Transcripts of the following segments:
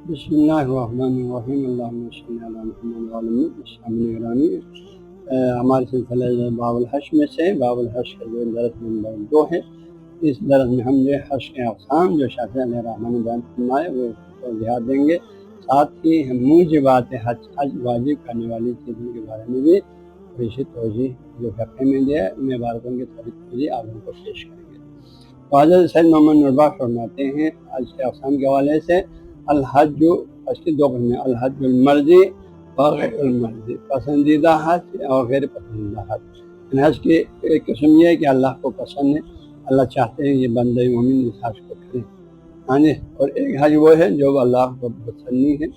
بسم اللہ الرحمن الرحیم اللہم صلی علی محمد وعلی السلام گرامی۔ ہمارے سلسلہ باب الحج میں سے باب الحج کا جو درس نمبر 2 ہے، اس درس میں ہم جو حج کے اقسام جو شافعی علیہ الرحمٰن نے بیان فرمائے وہ توضیحات دیں گے، ساتھ ہی ہم موجبات حج واجب کرنے والی چیزوں کے بارے میں بھی تھوڑی سی توضیح جو فقہ میں دیا ہے ان عبارتوں کی تھوڑی توضیح آپ ان کو پیش کریں گے۔ حضرت سید محمد نورباغ فرماتے ہیں حج کے اقسام کے حوالے سے الحج حج کی دو قسمیں، الحج المرضی اور غیر المرضی، پسندیدہ حج اور غیر پسندیدہ حج۔ حج کی ایک قسم یہ ہے کہ اللہ کو پسند ہے، اللہ چاہتے ہیں یہ بندہ مومن اس حج کو کرے، ہاں جی، اور ایک حج وہ ہے جو اللہ کو پسند نہیں ہے،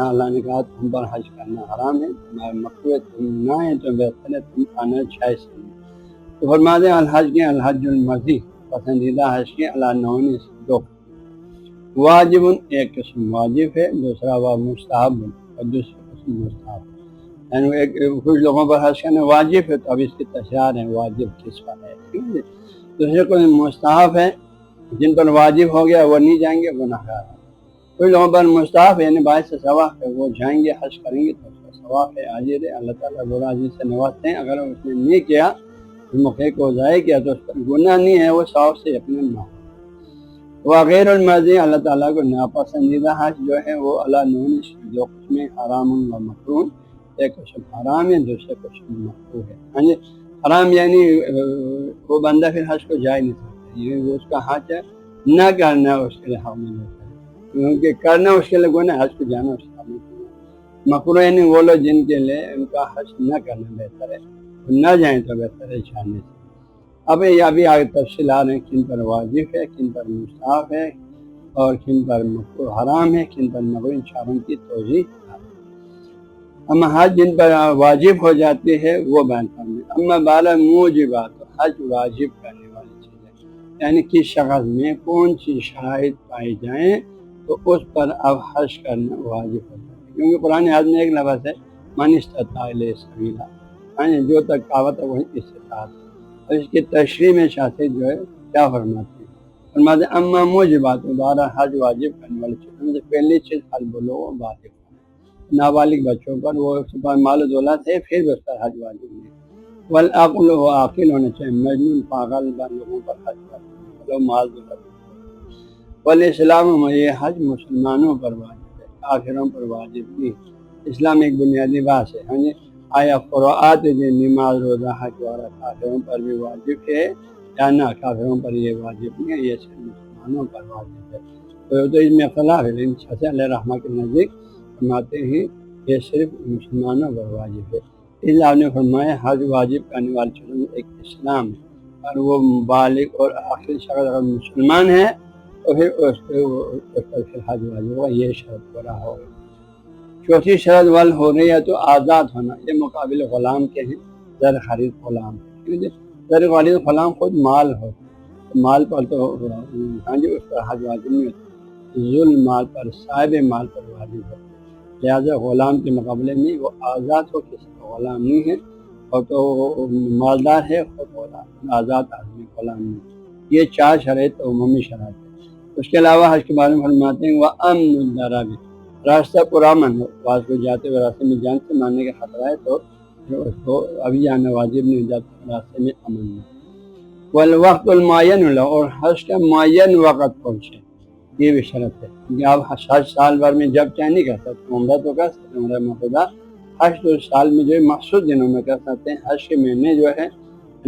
اللہ نے کہا تم پر حج کرنا حرام ہے، تمہارے مکروہ تم نہ ہیں تو بہتر ہے تم آنا جائز نہیں۔ تو فرماتے ہیں الحج کے الحج المرضی، پسندیدہ حج کے اللہ نون دو، واجب ایک قسم واجب ہے، دوسرا وہ مستحب اور دوسری قسم مستحب، یعنی کچھ لوگوں پر حج کرنا واجب ہے تو اب اس کی تشریح ہے واجب کس پر ہے، دوسرے قسم مستحب ہے جن پر واجب ہو گیا وہ نہیں جائیں گے گناہ گار ہیں، کچھ لوگوں پر مستحب یعنی باعث ثواب ہے وہ جائیں گے حج کریں گے تو اس کا ثواب ہے اجر ہے، اللہ تعالیٰ برا عزیز سے نوازتے ہیں، اگر اس نے نہیں کیا اس موقع کو ضائع کیا تو اس پر گناہ نہیں ہے، وہ ثواب سے یقیناً نہ ہو۔ وہ غیر المرضی اللہ تعالیٰ کو ناپسندیدہ حج جو ہے وہ اللہ نون دو قسمیں حرام و مکروہ، ایک قسم حرام ہے دوسرے قسم مکروہ ہے، ہاں جی، حرام یعنی وہ بندہ پھر حج کو جا ہی نہیں سکتا، یہ وہ اس کا حج ہے، نہ کرنا اس کے لیے حرام ہوتا ہے، کیونکہ کرنا اس کے لیے گناہ، حج کو جانا اس کا حرام ہے۔ مکروہ یعنی وہ لوگ جن کے لیے ان کا حج نہ کرنا بہتر ہے، نہ جائیں تو بہتر ہے جانے سے۔ اب یہ ابھی آگے تفصیلات ہیں کن پر واجب ہے، کن پر مستحب ہے اور کن پر مکروہ حرام ہے، کن پر مکروہ، ان چاروں کی توضیح۔ اما حج جن پر واجب ہو جاتی ہے وہ بیان کریں، اما بالا موجبات حج واجب کرنے والی چیزیں، یعنی کس شخص میں کون سی شرائط پائی جائیں تو اس پر اب حج کرنا واجب ہو جاتا ہے، کیونکہ قرآن حج میں ایک لفظ ہے من استطاع الیہ سبیلا، یعنی جو تک قوت ہے وہی استطاعت، اور اس کی تشریح میں شاطر جو ہے کیا فرماتے ہیں، فرماتے ہیں اما موجبات دوبارہ حج واجب کرنے والی چیزوں میں سے پہلی چیز البلوغ بالغ، نابالغ بچوں پر وہ مال و دولت ہے پھر بھی اس پر حج واجب نہیں، والعقل و عاقل ہونا چاہیے، مجنون پاگل لوگوں پر حج واجب ہے، مال دولت، والاسلام یہ حج مسلمانوں پر واجب ہے، کافروں پر واجب نہیں، اسلام ایک بنیادی بات ہے، ہاں جی، آیا فروعات نماز روزہ حج وغیرہ کافروں پر بھی واجب ہے یا نہ، کافروں پر یہ واجب نہیں ہے، یہ صرف مسلمانوں پر واجب ہے، تو اس میں اختلاف ہے، لیکن شافعی علیہ رحمہ کے نزدیک فرماتے ہیں یہ صرف مسلمانوں پر واجب ہے، اس لیے آپ نے فرمایا حج واجب کرنے والی چیزوں میں ایک اسلام ہے، اور وہ بالغ اور عاقل شخص اگر مسلمان ہے تو پھر اس پر پھر حج واجب ہوگا، یہ شرط پورا ہوگا۔ چوتھی شرط وال ہو رہی ہے تو آزاد ہونا، یہ مقابل غلام کے ہیں، زر خرید غلام، زر خرید غلام خود مال ہو، مال پر تو ہاں جی اس پر حج واجب نہیں ہوتا، ظلم مال پر صاحب مال پر واجب ہوتا، لہٰذا غلام کے مقابلے میں وہ آزاد ہو، کسی کا غلام نہیں ہے، اور تو مالدار ہے خود غلام، آزاد آدمی غلام نہیں، یہ چار شرائط عمومی شرائط ہے۔ اس کے علاوہ حج کے بارے میں فرماتے ہیں وہ امن الدرب، راستہ پرامن ہو، بعض کو جاتے ہوئے راستے میں جان سے مارنے کا خطرہ ہے تو اس کو ابھی جانا واجب نہیں ہو جاتا، راستے میں امن نہیں، والوقت المعین ہو، اور حج کا معین وقت پہنچے، یہ بھی شرط ہے، کہ آپ حج سال بھر میں جب چاہے نہیں کر سکتے، عمرہ تو کر سکتے، عمرہ مقصودہ، حج تو سال میں جو ہے مخصوص دنوں میں کر سکتے ہیں، حج کے مہینے جو ہے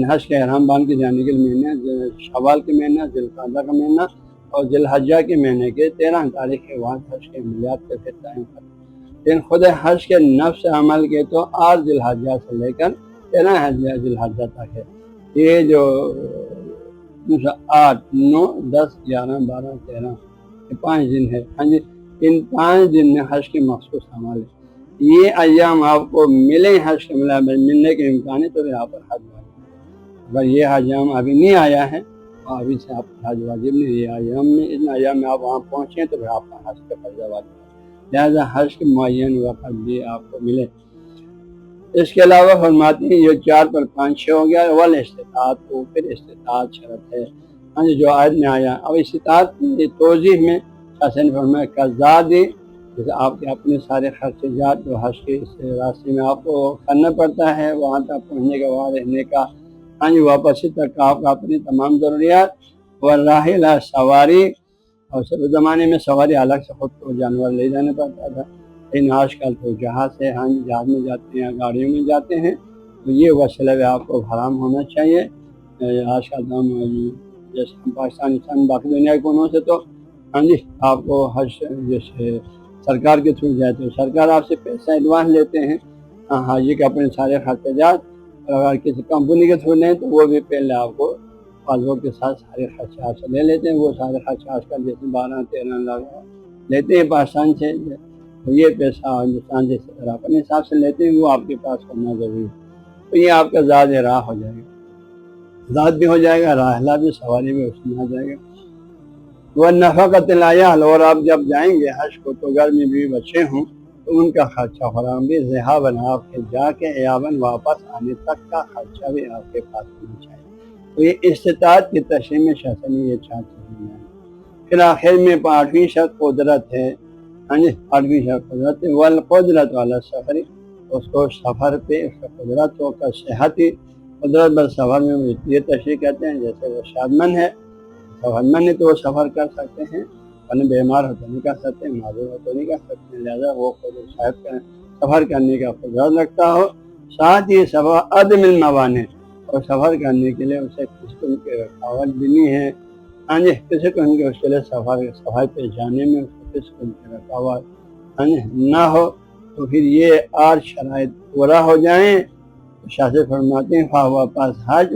حج کے احرام باندھ کے جانے کے مہینے شوال کے مہینہ، ذی القعدہ کا مہینہ اور ذی الحجہ کے مہینے کے 13 تاریخ کے بعد حج کے عملیات کا پھر تعین کرتے ہیں، لیکن خود حج کے نفس عمل کے تو 8 ذی الحجہ سے لے کر 13 ذی الحجہ تک ہے، یہ جو 8 9 10 11 12 13 یہ 5 دن ہے، ہاں جی، ان 5 دن میں حج کے مخصوص عمل ہے، یہ ایام آپ کو ملے حج کے ملنے کے امکان ہے تو پھر آپ پر حج واجب ہے، اگر یہ ایام ابھی نہیں آیا ہے تو ابھی سے آپ پر حج واجب نہیں، یہ ایام میں ان ایام میں آپ وہاں پہنچیں تو پھر آپ کا حج کا فرض واجب ہے، لہٰذا حج کے معین وقت بھی آپ کو ملے۔ اس کے علاوہ فرماتے ہیں یہ 4 پر 5 6 ہو گیا، ول استطاعت کو پھر استطاعت شرط ہے، ہاں جی، جو آیت میں آیا، اب استطاعت کی توضیح میں حسن فرمایا کزادی جیسے آپ کے اپنے سارے خرچات جو حج کے اس راستے میں آپ کو کرنا پڑتا ہے، وہاں تک پہنچنے کا، وہاں رہنے کا، ہاں جی واپسی تک کا آپ کا اپنی تمام ضروریات، والراحل سواری، اور سب زمانے میں سواری الگ سے خود کو جانور لے جانا پڑتا تھا، لیکن آج کل تو جہاز ہے، ہاں جی جہاز میں جاتے ہیں، گاڑیوں میں جاتے ہیں، تو یہ وسیلہ بھی آپ کو حرام ہونا چاہیے۔ آج کل تو ہم جیسے ہم پاکستان باقی دنیا کے کونوں سے تو ہاں جی آپ کو حج جیسے سرکار کے تھرو جائے تو سرکار آپ سے پیسہ ایڈوانس لیتے ہیں، حاجی کے اپنے سارے خرچات، اور اگر کسی کمپنی کے تھرو لیں تو وہ بھی پہلے آپ کو پاسپورٹ کے ساتھ سارے خرچات سے لے لیتے ہیں۔ وہ سارے خرچات آج کل جیسے 12-13 لاکھ لیتے ہیں پاکستان سے، تو یہ پیسہ ہندوستان جیسے طرح اپنے حساب سے لیتے ہیں، وہ آپ کے پاس کرنا ضروری ہے، تو یہ آپ کا زاد راہ ہو جائے گا، زاد بھی ہو جائے گا، راحلہ بھی، سواری بھی اس میں آ جائے گا۔ وہ نفقۃ العیال، اور آپ جب جائیں گے حج کو تو گھر میں بھی بچے ہوں تو ان کا خرچہ فراہم بھی، ذہاباً آپ کے جا کے، ایاباً واپس آنے تک کا خرچہ بھی آپ کے پاس ہونا چاہیے۔ تو یہ استطاعت کی تشریح میں شاہ نے یہ 4 چیزیں ہیں۔ پھر آخر میں 8ویں شرط قدرت ہے، ہاں جی 8ویں شرط قدرت ہے، والقدرت والا سفر، اس کو سفر پہ اس کا قدرت ہو کا صحت ہی، قدرت بر سفر میں یہ تشریح کہتے ہیں، جیسے وہ شادمند ہے، سفر مند ہے تو وہ سفر کر سکتے ہیں، ورنہ بیمار ہو تو نہیں کر سکتے، معذور ہو تو نہیں کر سکتے، لہٰذا وہ خود صاحب کا سفر کرنے کا قدرت رکھتا ہو، ساتھ ہی سفر عدم الموانع، اور سفر کرنے کے لیے اسے کسی قسم کی رکاوٹ بھی نہیں ہے، ہاں جی کسی قسم کے اس کے لیے سفر پہ جانے میں اس کو کسی قسم کی رکاوٹ ہاں جی نہ ہو، تو پھر یہ 8 شرائط پورا ہو جائیں تو شاہ سے فرماتے ہیں فاہو پاس حج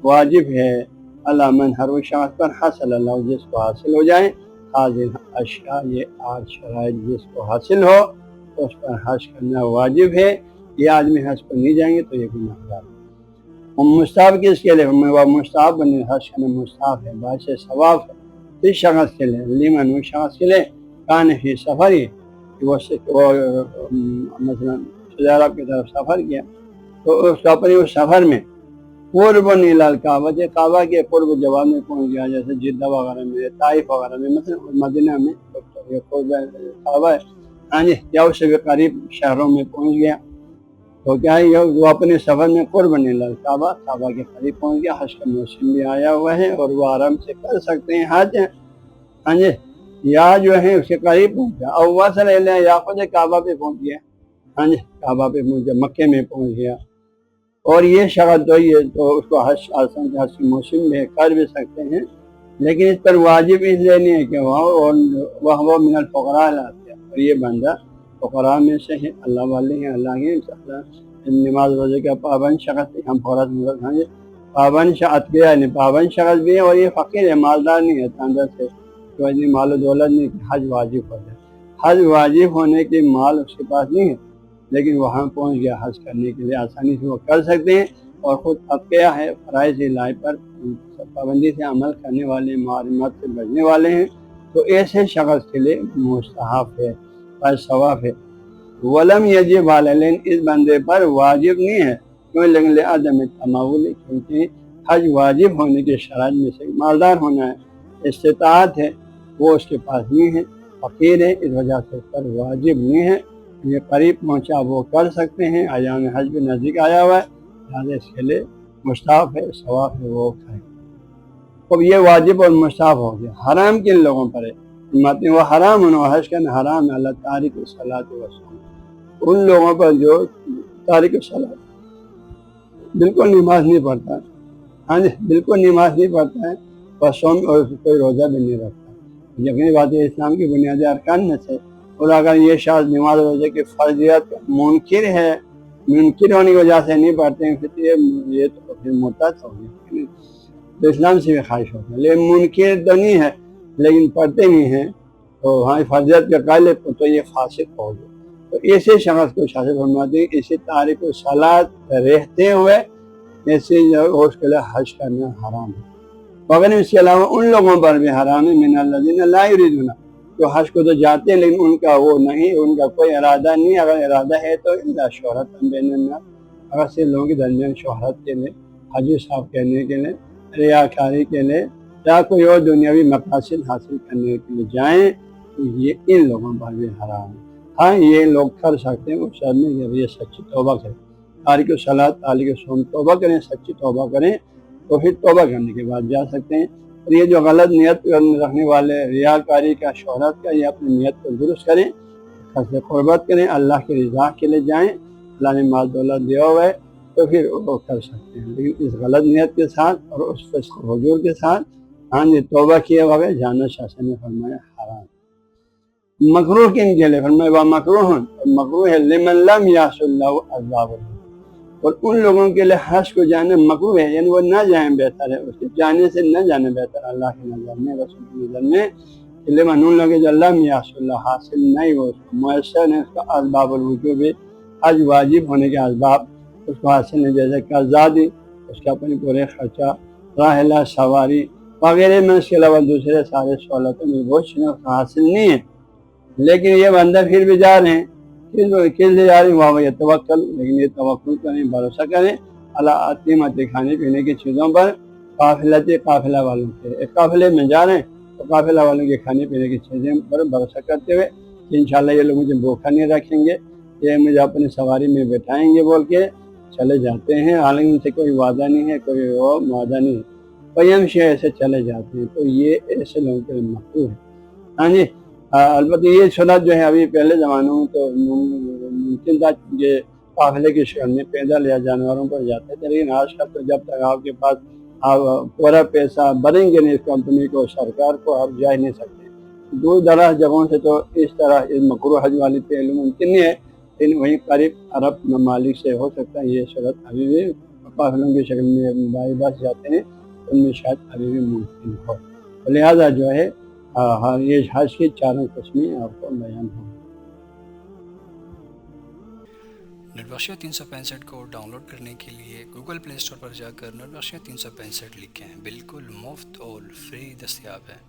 واجب ہے، علامن ہر وہ شخص پر حاصل اللہ جس کو حاصل ہو جائے، حاضر اشیاء یہ 8 شرائط جس کو حاصل ہو تو اس پر حج کرنا واجب ہے، یہ آدمی حج کو نہیں جائیں گے تو یہ گناہ گار ہے۔ مستحب کس کے لیے؟ وہ مستحب بنے، حج کرنا مستحب ہے، باعث ثواب ہے، اس شخص کے لیے، لیمن وہ شخص کے لیے کان فی سفر ہی، وہ مثلا سعودی عرب کی طرف سفر کیا تو اس کو اپنے اس سفر میں قرب نیلال کعبہ، کعبہ کے قرب جواب میں پہنچ گیا، جیسے جدہ وغیرہ میں، طائف وغیرہ میں، مثلا مدینہ میں یہ قرب کعبہ ہے، ہاں جی یا اس سے بھی قریب شہروں میں پہنچ گیا تو کیا ہے وہ اپنے سفر میں قرب نیلال کعبہ، کعبہ کے قریب پہنچ گیا، حج کا موسم بھی آیا ہوا ہے اور وہ آرام سے کر سکتے ہیں حج، ہاں جی یا جو ہے اس کے قریب پہنچا، اور وصل الیہ یا خود کعبہ پہ پہنچ گیا، ہاں جی کعبہ پہ پہنچ گیا، مکے میں پہنچ گیا، اور یہ شخص تو یہ تو اس کو حج آسان حج کے موسم میں کر بھی سکتے ہیں، لیکن اس پر واجب اس لیے نہیں ہے کہ وہ من الفقراء اور یہ بندہ فقراء میں سے ہے، اللہ والے ہیں، اللہ کے نماز روزے کا پابند شخص، ہم فقراء ہاں جی پابند شخص بھی ہے، پابند شخص بھی ہے، اور یہ فقیر ہے، مالدار نہیں ہے، اندر سے تو اتنی مال و دولت نہیں کہ حج واجب ہو جائے، حج واجب ہونے کے مال اس کے پاس نہیں ہے، لیکن وہاں پہنچ گیا حج کرنے کے لیے آسانی سے وہ کر سکتے ہیں، اور خود اب کیا ہے فرائض الہی پر پابندی سے عمل کرنے والے، معلومات سے بچنے والے ہیں، تو ایسے شخص کے لیے مستحب ہے اور ثواب ہے۔ ولم یجب علیہ، اس بندے پر واجب نہیں ہے، کیوں؟ لیکن لعدم التمول، کیونکہ حج واجب ہونے کے شرائط میں سے مالدار ہونا ہے، استطاعت ہے، وہ اس کے پاس نہیں ہے، فقیر ہے، اس وجہ سے اس پر واجب نہیں ہے، یہ قریب پہنچا وہ کر سکتے ہیں، ایام حج بھی نزدیک آیا ہوا ہے، لہٰذا اس کے لیے مستحب ہے، ثواب ہے وہ کریں۔ اب یہ واجب اور مستحب ہو گیا، حرام کن لوگوں پر ہے؟ فرماتے ہیں وہ حرام ہونا، حج کرنا حرام ہے، اللہ تارک الصلاۃ والصوم، ان لوگوں پر جو تارک الصلاۃ بالکل نماز نہیں پڑھتا، ہاں جی بالکل نماز نہیں پڑھتا ہے، والصوم اور کوئی روزہ بھی نہیں رکھتا، یقینی بات ہے اسلام کی بنیادی ارکان میں سے، اور اگر یہ شخص نماز روزے کی فرضیت منکر ہے، منکر ہونے کی وجہ سے نہیں پڑھتے ہیں، پھر یہ تو پھر مرتد ہو گیا، تو اسلام سے بھی خواہش ہوتا ہے، لیکن منکر تو نہیں ہے لیکن پڑھتے نہیں ہیں تو ہاں فرضیت کے قائل ہے تو یہ فاسق ہو گیا، تو ایسے شخص کو شاہ فرماتے ہیں اسی تارک الصلاۃ رہتے ہوئے ایسے اس کے لیے حج کرنا حرام ہے، مگر اس کے علاوہ ان لوگوں پر بھی حرام ہے، من الذین لا یریدون، جو حج کو تو جاتے ہیں لیکن ان کا وہ نہیں، ان کا کوئی ارادہ نہیں، اگر ارادہ ہے تو الا شہرت بین الناس، اگر سے لوگوں کے درمیان شہرت کے لیے، حاجی صاحب کہنے کے لیے، ریاکاری کے لیے، یا کوئی اور دنیاوی مقاصد حاصل کرنے کے لیے جائیں تو یہ ان لوگوں پر بھی حرام ہے۔ ہاں یہ لوگ کر سکتے ہیں اس شرط میں کہ اب یہ سچی توبہ کریں، تارک الصلاۃ تارک صوم توبہ کریں، سچی توبہ کریں تو پھر توبہ کرنے کے بعد جا سکتے ہیں۔ اور یہ جو غلط نیت رکھنے والے ریاکاری کا، شہرت کا، یہ اپنی نیت کو درست کریں، خاص قربت کریں، اللہ کی رضا کے لیے جائیں، اللہ نے مال دولت دیا ہوا ہے تو پھر وہ کر سکتے ہیں، لیکن اس غلط نیت کے ساتھ اور اس فسق و فجور کے ساتھ ہاں جی توبہ کیے بغیر جانا شاہ نے فرمایا حرام۔ مکروہ کن کے لیے فرمایا وہ مکروہ ہے لمن لم یعص اللہ اسباب، اور ان لوگوں کے لیے حج کو جانا مکروہ ہے، یعنی وہ نہ جائیں بہتر ہے، اس کے جانے سے نہ جانا بہتر اللہ کی نظر میں، رسول کی نظر میں، لمن ان لوگوں جو لم یعص اللہ حاصل نہیں ہو، اس کو میسر نہیں، اس کا اسباب الوجوب حج واجب ہونے کے اسباب اس کو حاصل نہیں، جیسے قزادی اس کا اپنے پورے خرچہ، راحلہ سواری وغیرہ میں، اس کے علاوہ دوسرے سارے سہولتوں میں وہ چیزیں اس کو حاصل نہیں ہے، لیکن یہ بندہ پھر بھی جا رہے ہیں، کس لیے جا رہے ہیں؟ وہ یہ توکل، لیکن یہ توکل کریں، بھروسہ کریں اللہ عطیمت کھانے پینے کی چیزوں پر، قافلہ والوں کے ایک قافلے میں جا رہے ہیں تو قافلہ والوں کے کھانے پینے کی چیزیں پر بھروسہ کرتے ہوئے کہ انشاءاللہ یہ لوگ مجھے بھوکا نہیں رکھیں گے، یہ مجھے اپنی سواری میں بٹھائیں گے بول کے چلے جاتے ہیں، حالانکہ ان سے کوئی وعدہ نہیں ہے، کوئی وہ معاہدہ نہیں ہے، پیمشی ایسے چلے جاتے ہیں، تو یہ ایسے لوگوں کے لیے مقبول ہے۔ ہاں جی البتہ یہ سنت جو ہے ابھی پہلے زمانوں میں تو ممکن تھا کہ قافلے کی شکل میں پیدل یا جانوروں پر جاتے تھے، لیکن آج کل تو جب تک آپ کے پاس آپ پورا پیسہ بھریں گے نہیں اس کمپنی کو، سرکار کو، آپ جا ہی نہیں سکتے، دور دراز جگہوں سے تو اس طرح اس مکروہ حج والی پہلو ممکن نہیں ہے، لیکن وہیں قریب عرب ممالک سے ہو سکتا ہے یہ صورت ابھی بھی قافلوں کی شکل میں بائی بس جاتے ہیں، ان میں شاید ابھی بھی ممکن ہو، لہٰذا جو ہے یہ حج کی چاروں قسمیں آپ کو بیان ہوں۔ نیٹ بخشیہ 365 کو ڈاؤن لوڈ کرنے کے لیے گوگل پلے اسٹور پر جا کر نیٹ بخشیہ 365 لکھیں، بالکل مفت اور فری دستیاب ہے۔